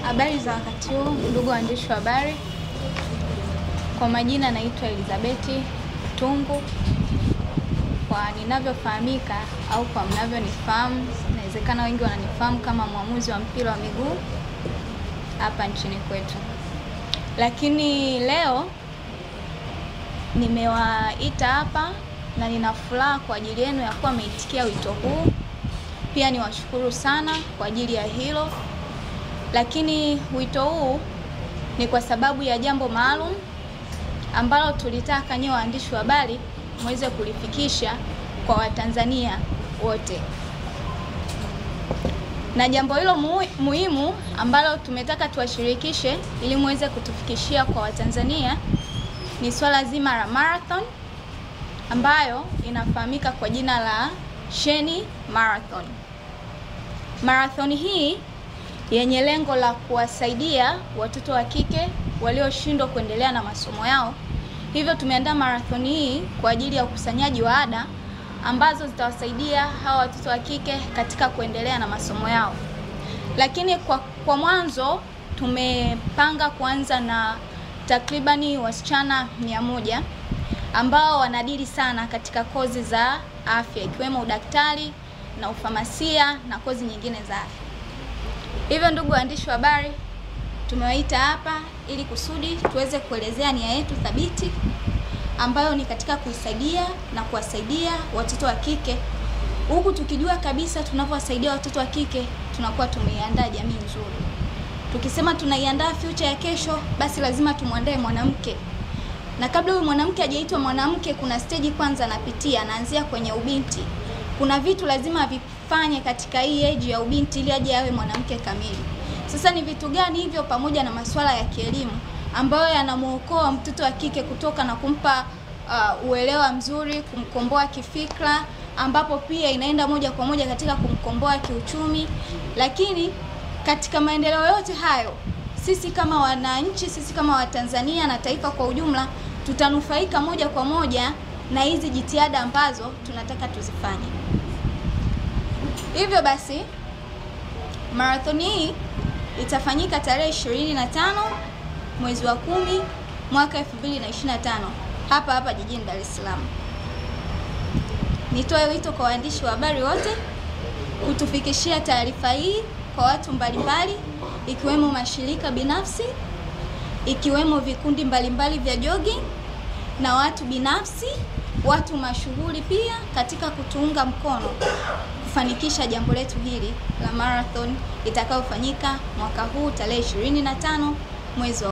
Habari za wakati huu, ndugu waandishi wa habari. Kwa majina naitwa Elizabeth Tungu. Kwa ninavyofahamika au kwa mnavyonifahamu, inawezekana wengi wananifahamu kama mwamuzi wa mpira wa miguu hapa nchini kwetu. Lakini leo nimewaita hapa na nina furaha kwa ajili yenu ya kuwa mmeitikia wito huu. Pia niwashukuru sana kwa ajili ya hilo. Lakini wito huu ni kwa sababu ya jambo maalum ambalo tulitaka nyinyi waandishi wa habari muweze kulifikisha kwa Watanzania wote. Na jambo hilo muhimu ambalo tumetaka tuwashirikishe ili muweze kutufikishia kwa Watanzania ni swala zima la marathon ambayo inafahamika kwa jina la Sheni Marathon. Marathon hii yenye lengo la kuwasaidia watoto wa kike walioshindwa kuendelea na masomo yao. Hivyo tumeandaa marathon hii kwa ajili ya ukusanyaji wa ada ambazo zitawasaidia hawa watoto wa kike katika kuendelea na masomo yao. Lakini kwa mwanzo tumepanga kuanza na takribani wasichana 100 ambao wanadili sana katika kozi za afya ikiwemo udaktari na ufamasia na kozi nyingine za afya. Hivyo ndugu waandishi wa habari, tumewaita hapa ili kusudi tuweze kuelezea nia yetu thabiti ambayo ni katika kuisaidia na kuwasaidia watoto wa kike, huku tukijua kabisa tunapowasaidia watoto wa kike tunakuwa tumeiandaa jamii nzuri. Tukisema tunaiandaa future ya kesho, basi lazima tumwandae mwanamke. Na kabla huyu mwanamke hajaitwa mwanamke, kuna stage kwanza anapitia, anaanzia kwenye ubinti. Kuna vitu lazima avifanye katika hii age ya ubinti ili aje awe mwanamke kamili. Sasa ni vitu gani hivyo, pamoja na masuala ya kielimu ambayo yanamuokoa mtoto wa kike kutoka na kumpa uelewa mzuri, kumkomboa kifikra, ambapo pia inaenda moja kwa moja katika kumkomboa kiuchumi. Lakini katika maendeleo yote hayo, sisi kama wananchi, sisi kama Watanzania na taifa kwa ujumla, tutanufaika moja kwa moja na hizi jitihada ambazo tunataka tuzifanye. Hivyo basi, marathon hii itafanyika tarehe 25 mwezi wa 10 mwaka 2025 hapa jijini Dar es Salaam. Nitoe wito kwa waandishi wa habari wote kutufikishia taarifa hii kwa watu mbalimbali, ikiwemo mashirika binafsi, ikiwemo vikundi mbalimbali vya jogging na watu binafsi, watu mashuhuri pia, katika kutuunga mkono kufanikisha jambo letu hili la marathon itakayofanyika mwaka huu tarehe 25 mwezi wa